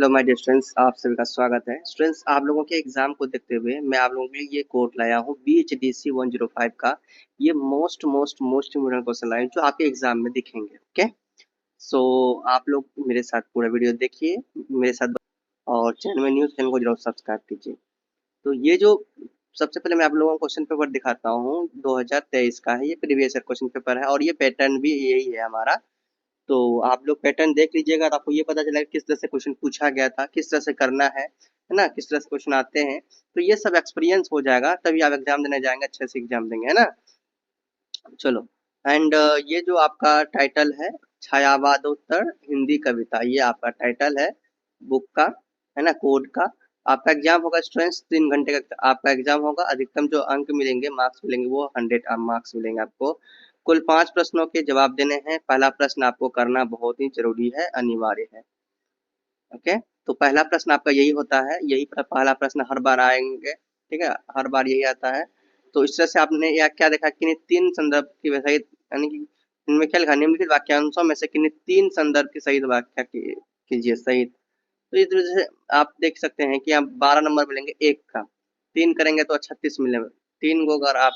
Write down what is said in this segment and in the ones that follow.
Hello my dear students, आप सभी का स्वागत है। स्टूडेंट्स, आप लोगों के एग्जाम को देखते हुए मैं आप लोगों के लिए ये कोड लाया हूँ BHDC 105 का। ये मोस्ट इम्पोर्टेंट क्वेश्चन लाया जो आपके एग्जाम में दिखेंगे। ओके, सो आप लोग मेरे साथ पूरा वीडियो देखिए, मेरे साथ, और चैनल में न्यूज चैनल को जरूर सब्सक्राइब कीजिए। तो ये जो सबसे पहले मैं आप लोगों को क्वेश्चन पेपर दिखाता हूँ, 2023 का है। ये प्रीवियस ईयर क्वेश्चन पेपर है और ये पैटर्न भी यही है हमारा। तो आप लोग पैटर्न देख लीजिएगा तो आपको ये पता चलेगा किस तरह से क्वेश्चन पूछा गया था, किस तरह से करना है ना, किस तरह से क्वेश्चन आते हैं। तो ये सब एक्सपीरियंस हो जाएगा, तभी आप एग्जाम देने जाएंगे, अच्छे से एग्जाम देंगे, है ना। चलो, एंड ये जो आपका टाइटल है, छायावादोत्तर हिंदी कविता, ये आपका टाइटल है बुक का, है ना, कोड का। आपका एग्जाम होगा स्टूडेंट्स, 3 घंटे का आपका एग्जाम होगा। अधिकतम जो अंक मिलेंगे, मार्क्स मिलेंगे, वो 100 मार्क्स मिलेंगे आपको। कुल 5 प्रश्नों के जवाब देने हैं। पहला प्रश्न आपको करना बहुत ही जरूरी है, अनिवार्य है। ओके, तो पहला प्रश्न आपका यही होता है, यही पहला प्रश्न हर बार आएंगे, ठीक है, हर बार यही आता है। तो इस तरह से आपने या क्या देखा कि 3 संदर्भ की सहित, यानी कि इनमें क्या लिखा, निम्नलिखित वाक्यांशों में से किन्हीं 3 संदर्भ की सहित व्याख्या कीजिए सहित। तो इस तरह से आप देख सकते हैं कि आप 12 नंबर मिलेंगे एक का, 3 करेंगे तो 36 मिलेंगे। 3 गो अगर आप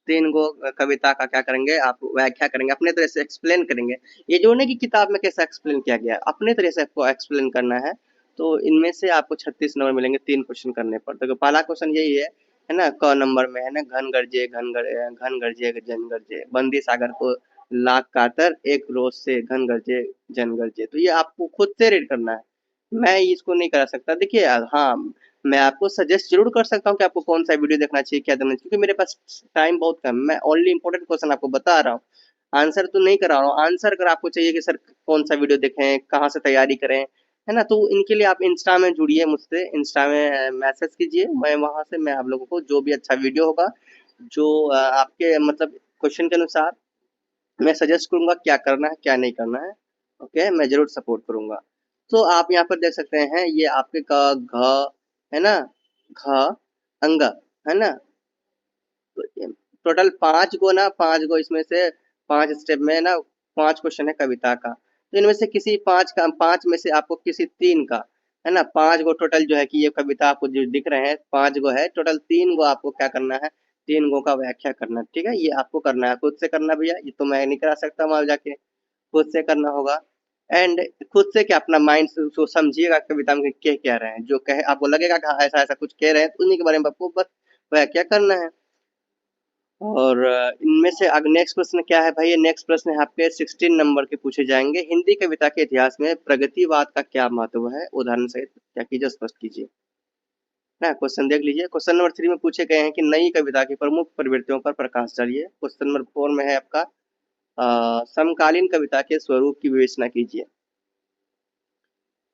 3 गो कविता का क्या करेंगे, आप व्याख्या करेंगे, अपने तरह से एक्सप्लेन करेंगे। ये जो नहीं कि किताब में कैसा एक्सप्लेन किया गया है, अपने तरह से आपको एक्सप्लेन करना है। तो इनमें से आपको 36 नंबर मिलेंगे 3 क्वेश्चन करने पर। तो पहला क्वेश्चन यही है ना, क नंबर में है ना, घन गरजे जन गरजे, बंदी सागर को लाख कातर, एक रोज से घन गरजे जन गरजे। तो ये आपको खुद से रीड करना है, मैं इसको नहीं करा सकता। देखिए, हाँ, मैं आपको सजेस्ट जरूर कर सकता हूँ कि आपको कौन सा वीडियो देखना चाहिए, क्या देखना चाहिए, क्योंकि मेरे पास टाइम बहुत कम है। मैं ओनली इंपॉर्टेंट क्वेश्चन आपको बता रहा हूँ, आंसर तो नहीं करा रहा हूँ। आंसर अगर आपको चाहिए कि सर कौन सा वीडियो देखें, कहाँ से तैयारी करें, है ना, तो इनके लिए आप इंस्टा में जुड़िए मुझसे, इंस्टा में मैसेज कीजिए, मैं वहां से मैं आप लोगों को जो भी अच्छा वीडियो होगा, जो आपके मतलब क्वेश्चन के अनुसार, मैं सजेस्ट करूंगा क्या करना है क्या नहीं करना है। ओके, मैं जरूर सपोर्ट करूंगा। तो आप यहाँ पर देख सकते हैं, ये आपके का घ है ना, घ अंग, है ना। तो टोटल 5 गो इसमें से 5 स्टेप में ना, 5 क्वेश्चन है कविता का। तो इनमें से किसी 5 में से आपको किसी 3 का, है ना, 5 गो टोटल जो है कि ये कविता आपको जो दिख रहे हैं 5 गो है टोटल, 3 गो आपको क्या करना है, 3 गो का व्याख्या करना है, ठीक है। ये आपको करना है, खुद से करना भैया, ये तो मैं नहीं करा सकता वहां जाके, खुद से करना होगा। एंड खुद से क्या, अपना माइंड को समझिएगा कविता में कह क्या रहे हैं, जो कहे आपको लगेगा कि हाँ ऐसा ऐसा कुछ कह रहे हैं, तो उन्हीं के बारे में आपको बस व्याख्या करना है। और इनमें से अग नेक्स्ट प्रश्न क्या है भाई, ये नेक्स्ट प्रश्न है आपके 16 नंबर के पूछे जाएंगे। हिंदी कविता के इतिहास में प्रगतिवाद का क्या महत्व है, उदाहरण सहित क्या कीजिए, स्पष्ट कीजिए ना। क्वेश्चन देख लीजिए, क्वेश्चन नंबर 3 में पूछे गए हैं कि नई कविता की प्रमुख प्रवृत्तियों पर प्रकाश डालिए। क्वेश्चन नंबर 4 में है आपका समकालीन कविता के स्वरूप की विवेचना कीजिए।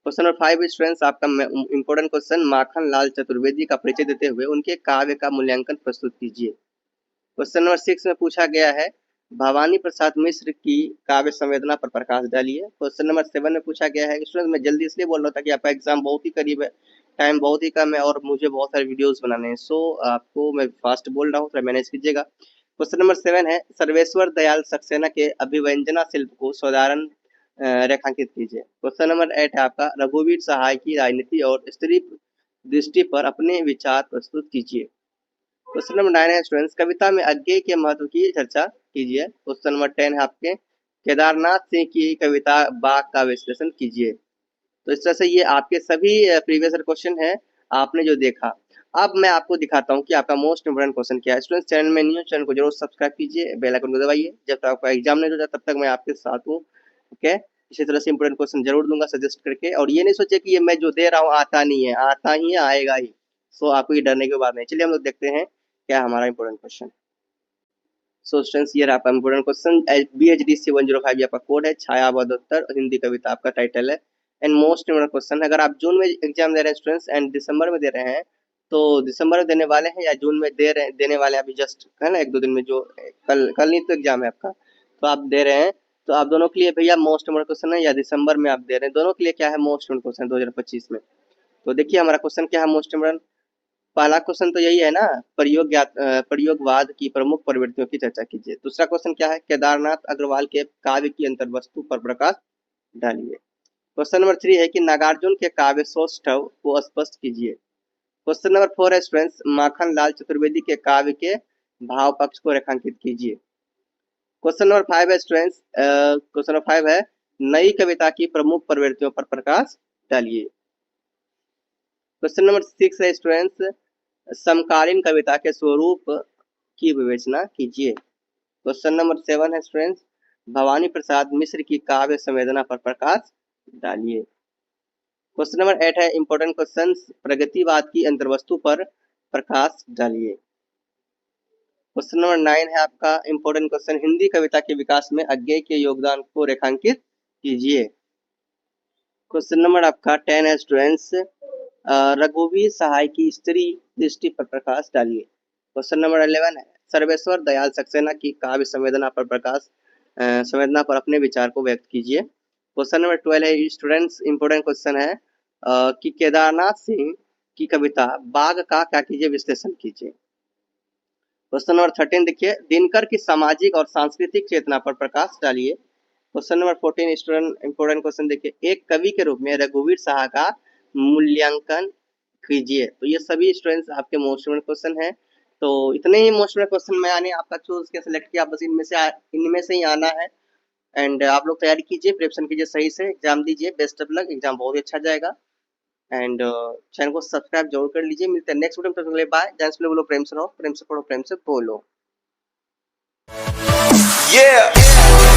क्वेश्चन नंबर 5 स्टूडेंट्स, आपका इंपॉर्टेंट क्वेश्चन, माखन लाल चतुर्वेदी का परिचय देते हुए उनके काव्य का मूल्यांकन प्रस्तुत कीजिए। क्वेश्चन नंबर 6 में पूछा गया है, भवानी प्रसाद मिश्र की काव्य संवेदना पर प्रकाश डालिए। क्वेश्चन नंबर 7 में पूछा गया है, स्टूडेंट मैं जल्दी इसलिए बोल रहा था कि आपका एग्जाम बहुत ही करीब है, टाइम बहुत ही कम है और मुझे बहुत सारे वीडियोस बनाने हैं, सो आपको मैं फास्ट बोल रहा हूँ, थोड़ा मैनेज कीजिएगा। क्वेश्चन नंबर 7 है, सर्वेश्वर दयाल सक्सेना के अभिव्यंजना शिल्प को साधारण रेखांकित कीजिए। क्वेश्चन नंबर 8 है आपका, रघुवीर सहाय की राजनीति और स्त्री दृष्टि पर अपने विचार प्रस्तुत कीजिए। क्वेश्चन नंबर 9 है स्टूडेंट्स, कविता में अज्ञेय के महत्व की चर्चा कीजिए। क्वेश्चन नंबर 10 है आपके, केदारनाथ सिंह की कविता बाग का विश्लेषण कीजिए। तो इस तरह से ये आपके सभी प्रीवियस क्वेश्चन है, आपने जो देखा। अब मैं आपको दिखाता हूँ कि आपका मोस्ट इंपोर्टेंट क्वेश्चन क्या है। स्टूडेंट्स, चैनल में न्यू, चैनल को जरूर सब्सक्राइब कीजिए, बेल आइकन को दबाइए, जब तक आपका एग्जाम नहीं हो जाता तब तक मैं आपके साथ हूँ। ओके, इसी तरह से इंपोर्टेंट क्वेश्चन जरूर दूंगा सजेस्ट करके, और ये नहीं सोचे कि ये मैं जो दे रहा हूँ आता नहीं है, आता ही है, आएगा ही। सो आपको ये डरने की बात नहीं। चलिए हम लोग देखते हैं क्या हमारा इंपोर्टेंट क्वेश्चन। सो स्टूडेंट्स, ये आपका इंपोर्टेंट क्वेश्चन, BHDC 105 आपका कोड है, छायावादोत्तर हिंदी कविता आपका टाइटल है। एंड मोस्ट इंपोर्टेंट क्वेश्चन, अगर आप जून में एग्जाम दे रहे हैं स्टूडेंट्स एंड दिसंबर में दे रहे हैं, तो दिसंबर में देने वाले हैं या जून में देने वाले हैं, अभी जस्ट है ना 1-2 दिन में, जो कल कल नहीं तो एग्जाम है आपका, तो आप दे रहे हैं, तो आप दोनों के लिए भैया मोस्ट इंपोर्टेंट क्वेश्चन है, या दिसंबर में आप दे रहे हैं, दोनों के लिए क्या है मोस्ट इंपोर्टेंट क्वेश्चन 2025 में। तो देखिए हमारा क्वेश्चन क्या है मोस्ट इंपोर्टेंट। पहला क्वेश्चन तो यही है ना, प्रयोगवाद की प्रमुख प्रवृत्तियों की चर्चा कीजिए। दूसरा क्वेश्चन क्या है, केदारनाथ अग्रवाल के काव्य की अंतर्वस्तु पर प्रकाश डालिए। क्वेश्चन नंबर 3 है कि नागार्जुन के काव्य सौष्ठव को स्पष्ट कीजिए। क्वेश्चन नंबर 4 है स्टूडेंट्स, माखन लाल चतुर्वेदी के काव्य के भाव पक्ष को रेखांकित कीजिए। क्वेश्चन नंबर 5 है स्टूडेंट्स, क्वेश्चन नंबर 5 है नई कविता की प्रमुख प्रवृत्तियों पर प्रकाश डालिए। क्वेश्चन नंबर 6 है स्टूडेंट्स, समकालीन कविता के स्वरूप की विवेचना कीजिए। क्वेश्चन नंबर 7 है स्टूडेंट्स, भवानी प्रसाद मिश्र की काव्य संवेदना पर प्रकाश डालिए। क्वेश्चन नंबर 8 है इंपॉर्टेंट क्वेश्चन, प्रगतिवाद की अंतर्वस्तु पर प्रकाश डालिए। क्वेश्चन नंबर 9 है आपका इंपॉर्टेंट क्वेश्चन, हिंदी कविता के विकास में अज्ञेय के योगदान को रेखांकित कीजिए। क्वेश्चन नंबर आपका 10 है स्टूडेंट्स, रघुवीर सहाय की स्त्री दृष्टि पर प्रकाश डालिए। क्वेश्चन नंबर 11 है सर्वेश्वर दयाल सक्सेना की काव्य संवेदना पर संवेदना पर अपने विचार को व्यक्त कीजिए। क्वेश्चन नंबर 12 है स्टूडेंट्स, इंपॉर्टेंट क्वेश्चन है कि केदारनाथ सिंह की कविता बाघ का क्या कीजिए विश्लेषण कीजिए। क्वेश्चन नंबर 13 देखिए, दिनकर की सामाजिक और सांस्कृतिक चेतना पर प्रकाश डालिए। Question number 14 student important question देखिए, एक कवि के रूप में रघुवीर साहा का मूल्यांकन कीजिए। तो ये सभी स्टूडेंट्स आपके मोस्ट इम्पोर्टेंट क्वेश्चन हैं। तो इतने ही मोस्ट इम्पोर्टेंट क्वेश्चन मैंने आपका चूज के सिलेक्ट किया, बस इनमें से ही आना है। एंड आप लोग तैयारी कीजिए, प्रिपरेशन कीजिए, सही से एग्जाम दीजिए, बेस्ट ऑफ लक, एग्जाम बहुत ही अच्छा जाएगा। एंड चैनल को सब्सक्राइब जरूर कर लीजिए। मिलते हैं नेक्स्ट वीडियो में, बाय। जय से बोलो, प्रेम से रहो, प्रेम से पढ़ो, प्रेम से बोलो। Yeah.